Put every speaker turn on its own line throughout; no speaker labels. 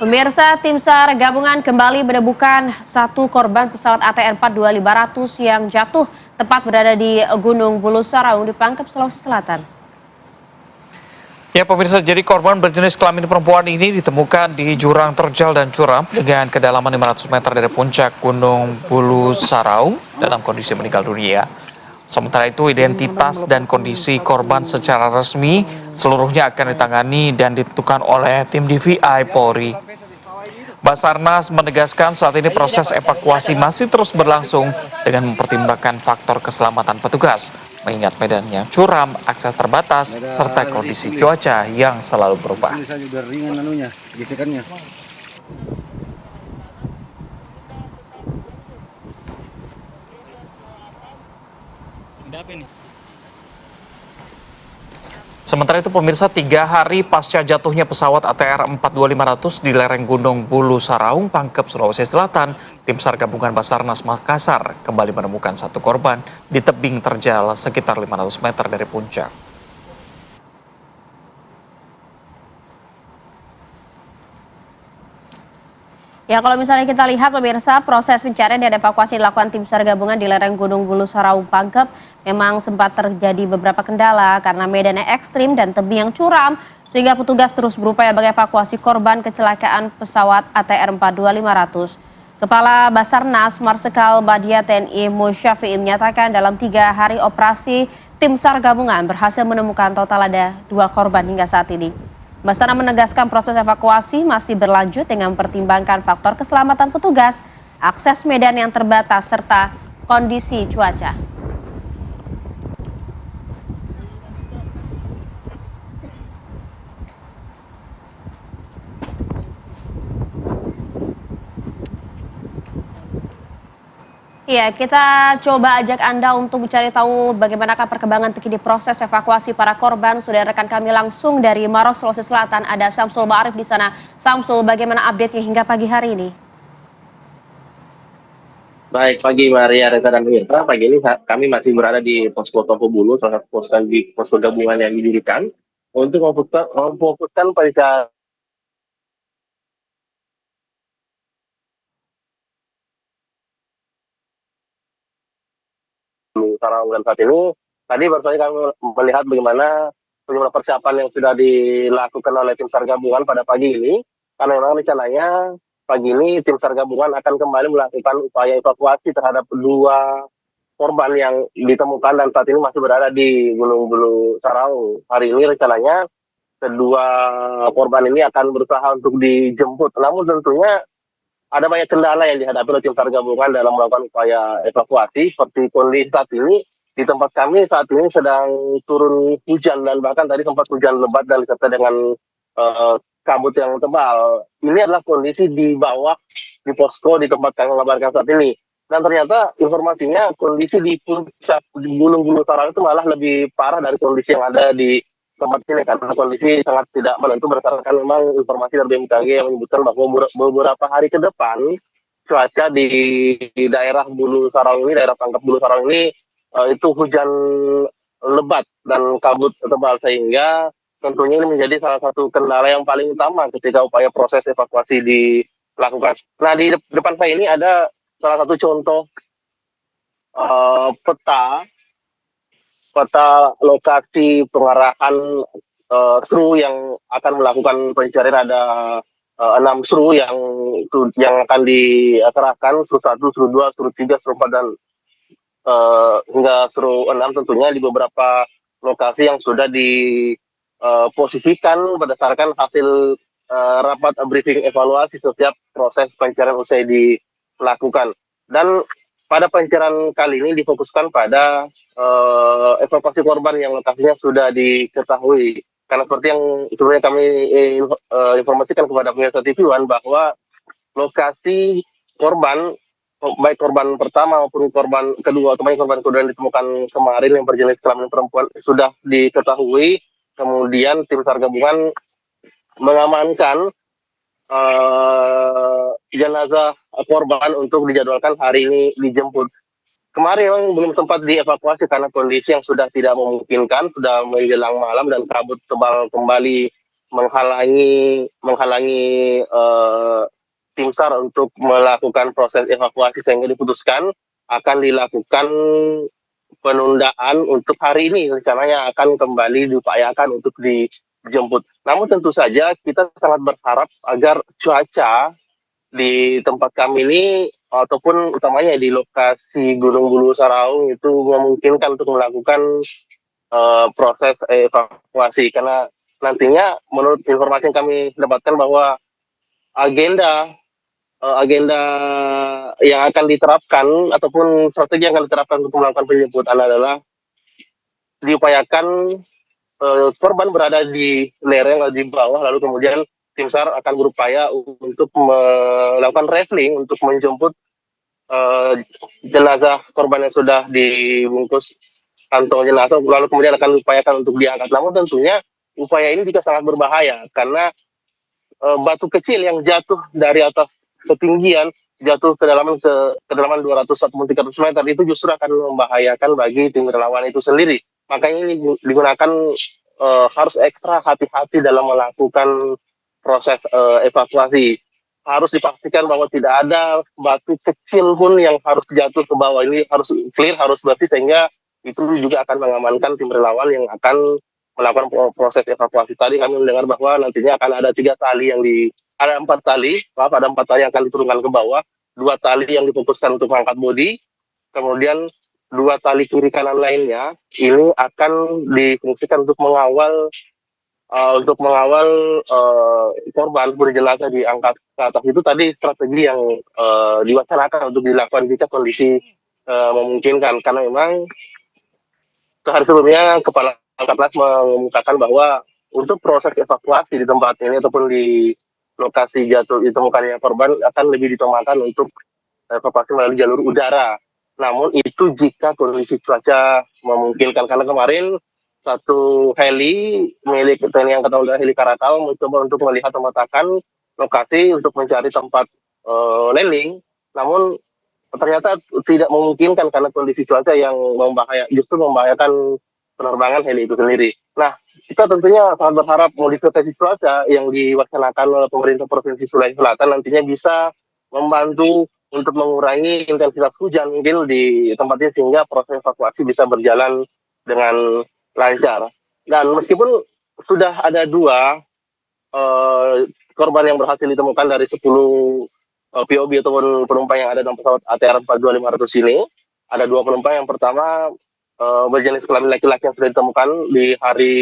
Pemirsa, tim SAR gabungan kembali menemukan satu korban pesawat ATR 42500 yang jatuh tepat berada di Gunung Bulu Saraung di Pangkep, Sulawesi Selatan.
Ya pemirsa, jadi korban berjenis kelamin perempuan ini ditemukan di jurang terjal dan curam dengan kedalaman 500 meter dari puncak Gunung Bulu Saraung dalam kondisi meninggal dunia. Sementara itu identitas dan kondisi korban secara resmi seluruhnya akan ditangani dan ditentukan oleh tim DVI Polri. Basarnas menegaskan saat ini proses evakuasi masih terus berlangsung dengan mempertimbangkan faktor keselamatan petugas, mengingat medannya curam, akses terbatas, serta kondisi cuaca yang selalu berubah. Sementara itu pemirsa, 3 hari pasca jatuhnya pesawat ATR 42500 di lereng Gunung Bulu Saraung, Pangkep, Sulawesi Selatan, tim SAR gabungan Basarnas Makassar kembali menemukan satu korban di tebing terjal sekitar 500 meter dari puncak.
Ya, kalau misalnya kita lihat pemirsa, proses pencarian dan evakuasi dilakukan tim SAR gabungan di lereng Gunung Bulu Saraung Pangkep memang sempat terjadi beberapa kendala karena medannya ekstrim dan tebing yang curam sehingga petugas terus berupaya mengevakuasi korban kecelakaan pesawat ATR 42500. Kepala Basarnas Marsikal Badia TNI Musyafi'i menyatakan dalam 3 hari operasi tim SAR gabungan berhasil menemukan total ada 2 korban hingga saat ini. Basarnas menegaskan proses evakuasi masih berlanjut dengan mempertimbangkan faktor keselamatan petugas, akses medan yang terbatas, serta kondisi cuaca. Iya, kita coba ajak Anda untuk mencari tahu bagaimanakah perkembangan terkini proses evakuasi para korban. Sudah rekan kami langsung dari Maros, Sulawesi Selatan, ada Samsul Ma'arif di sana. Samsul, bagaimana update-nya hingga pagi hari ini?
Baik, pagi Maria Reza dan Mirta. Pagi ini kami masih berada di Posko Topo Bulu, salah satu posko gabungan yang didirikan untuk memfokuskan pencarian Sarang. Dan saat ini tadi baru saja kami melihat bagaimana sejumlah persiapan yang sudah dilakukan oleh tim SAR gabungan pada pagi ini, karena memang rencananya pagi ini tim SAR gabungan akan kembali melakukan upaya evakuasi terhadap 2 korban yang ditemukan dan saat ini masih berada di Gunung Bulu Saraung. Hari ini rencananya kedua korban ini akan berusaha untuk dijemput. Namun tentunya ada banyak kendala yang dihadapi oleh tim SAR gabungan dalam melakukan upaya evakuasi. Seperti kondisi saat ini di tempat kami saat ini sedang turun hujan dan bahkan tadi sempat hujan lebat dan disertai dengan kabut yang tebal. Ini adalah kondisi di bawah di posko di tempat kami mengabarkan saat ini. Dan ternyata informasinya kondisi di puncak Gunung Bulu Saraung itu malah lebih parah dari kondisi yang ada di tempat ini karena kondisi sangat tidak menentu berdasarkan memang informasi dari BMKG yang menyebutkan bahwa beberapa hari ke depan cuaca di daerah Bulu Saraung ini, daerah Pangkep Bulu Saraung ini itu hujan lebat dan kabut tebal sehingga tentunya ini menjadi salah satu kendala yang paling utama ketika upaya proses evakuasi dilakukan. Nah di depan saya ini ada salah satu contoh peta lokasi pengarahan SRU yang akan melakukan pencarian. Ada 6 SRU yang akan dikerahkan, SRU 1, SRU 2, SRU 3, SRU 4 dan hingga SRU 6 tentunya di beberapa lokasi yang sudah diposisikan berdasarkan hasil rapat briefing evaluasi setiap proses pencarian usai dilakukan. Dan pada pencarian kali ini difokuskan pada evakuasi korban yang lokasinya sudah diketahui. Karena seperti yang sebelumnya kami informasikan kepada pemirsa TV One bahwa lokasi korban, baik korban pertama maupun korban kedua, atau korban kedua yang ditemukan kemarin yang berjenis kelamin perempuan sudah diketahui. Kemudian tim SAR gabungan mengamankan jenazah korban untuk dijadwalkan hari ini dijemput. Kemarin memang belum sempat dievakuasi karena kondisi yang sudah tidak memungkinkan, sudah menjelang malam dan kabut tebal kembali menghalangi tim SAR untuk melakukan proses evakuasi, sehingga diputuskan akan dilakukan penundaan untuk hari ini. Rencananya akan kembali diupayakan untuk dijemput. Namun tentu saja kita sangat berharap agar cuaca di tempat kami ini ataupun utamanya di lokasi Gunung Bulu Saraung itu memungkinkan untuk melakukan proses evakuasi, karena nantinya menurut informasi yang kami dapatkan bahwa agenda agenda yang akan diterapkan ataupun strategi yang akan diterapkan untuk melakukan penjemputan adalah diupayakan korban berada di lereng atau di bawah, lalu kemudian tim SAR akan berupaya untuk melakukan traveling untuk menjemput jenazah korban yang sudah dibungkus kantong jenazah, lalu kemudian akan diupayakan untuk diangkat. Namun tentunya upaya ini juga sangat berbahaya karena batu kecil yang jatuh dari atas ketinggian, jatuh ke kedalaman 200 ataupun 300 meter itu justru akan membahayakan bagi tim relawan itu sendiri. Makanya ini digunakan harus ekstra hati-hati dalam melakukan proses evakuasi. Harus dipastikan bahwa tidak ada batu kecil pun yang harus jatuh ke bawah. Ini harus clear, harus bersih, sehingga itu juga akan mengamankan tim relawan yang akan melakukan proses evakuasi. Tadi kami mendengar bahwa nantinya akan ada ada 4 tali, ada 4 tali yang akan diturunkan ke bawah, 2 tali yang difokuskan untuk mengangkat bodi, kemudian 2 tali kiri kanan lainnya ini akan difungsikan untuk mengawal korban berjenazah diangkat ke atas. Itu tadi strategi yang diwacanakan untuk dilakukan jika kondisi memungkinkan, karena memang sehari sebelumnya Kepala Angkatlas mengumumkakan bahwa untuk proses evakuasi di tempat ini ataupun di lokasi jatuh ditemukannya korban akan lebih ditemakan untuk evakuasi melalui jalur udara. Namun itu jika kondisi cuaca memungkinkan, karena kemarin satu heli milik TNI Angkatan Udara, heli Karakal, mencoba untuk melihat memetakan lokasi untuk mencari tempat landing. Namun ternyata tidak memungkinkan karena kondisi cuaca yang justru membahayakan penerbangan heli itu sendiri. Nah, kita tentunya sangat berharap modifikasi cuaca yang diwacanakan oleh pemerintah Provinsi Sulawesi Selatan nantinya bisa membantu untuk mengurangi intensitas hujan mungkin di tempat ini, sehingga proses evakuasi bisa berjalan dengan lancar. Dan meskipun sudah ada 2 korban yang berhasil ditemukan dari 10 POB ataupun penumpang yang ada dalam pesawat ATR 42500 ini, ada 2 penumpang. Yang pertama berjenis kelamin laki-laki yang sudah ditemukan di hari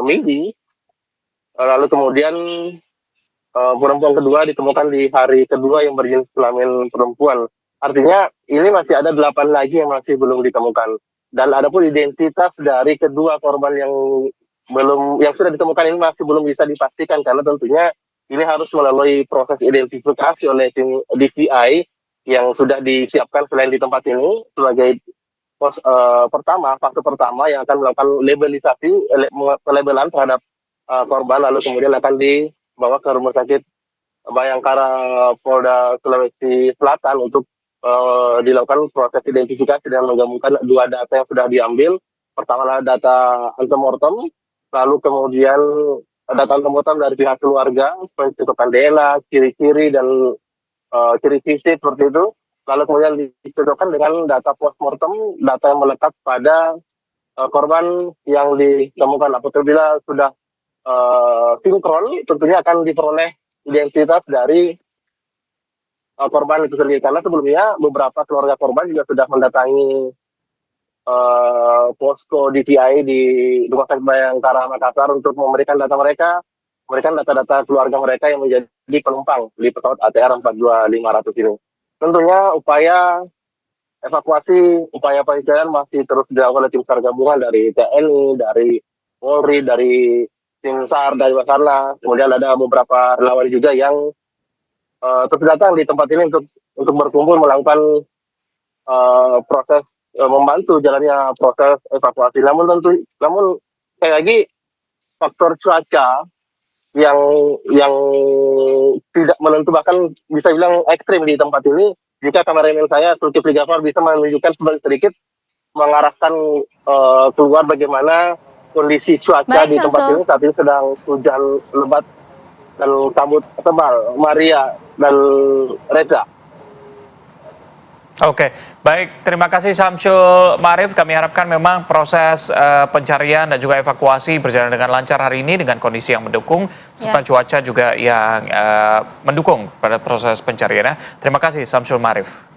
Minggu, lalu kemudian perempuan kedua ditemukan di hari kedua yang berjenis kelamin perempuan. Artinya ini masih ada 8 lagi yang masih belum ditemukan. Dan adapun identitas dari kedua korban yang sudah ditemukan ini masih belum bisa dipastikan, karena tentunya ini harus melalui proses identifikasi oleh tim DVI yang sudah disiapkan selain di tempat ini sebagai fase pertama yang akan melakukan pelabelan terhadap korban, lalu kemudian akan dibawa ke Rumah Sakit Bayangkara Polda Sulawesi Selatan untuk dilakukan proses identifikasi dan menggabungkan 2 data yang sudah diambil. Pertama adalah data antemortem, lalu kemudian data antemortem dari pihak keluarga, pencocokan DNA, ciri-ciri dan ciri fisik seperti itu. Lalu kemudian dicocokkan dengan data postmortem, data yang melekat pada korban yang ditemukan. Apabila sudah sinkron, tentunya akan diperoleh identitas dari korban itu sendiri, karena sebelumnya beberapa keluarga korban juga sudah mendatangi posko DVI di Rumah Sakit Bayangkara Makassar untuk memberikan data-data keluarga mereka yang menjadi penumpang di pesawat ATR 42500 ini. Tentunya upaya evakuasi, upaya pencarian masih terus dilakukan oleh tim SAR gabungan dari TNI, dari Polri, dari tim SAR, dari Basarnas. Kemudian ada beberapa relawan juga yang terus datang di tempat ini untuk berkumpul melakukan proses membantu jalannya proses evakuasi. Namun sekali lagi faktor cuaca yang tidak menentu, bahkan bisa bilang ekstrim di tempat ini. Jika kameramen saya Zulkifli Gafar bisa menunjukkan sedikit mengarahkan keluar bagaimana kondisi cuaca
Baik,
di tempat
Samsul.
ini saat ini sedang hujan lebat dan kabut tebal. Maria dan Reza.
Oke, baik. Terima kasih Samsul Marif. Kami harapkan memang proses pencarian dan juga evakuasi berjalan dengan lancar hari ini dengan kondisi yang mendukung serta cuaca juga yang mendukung pada proses pencariannya. Terima kasih Samsul Marif.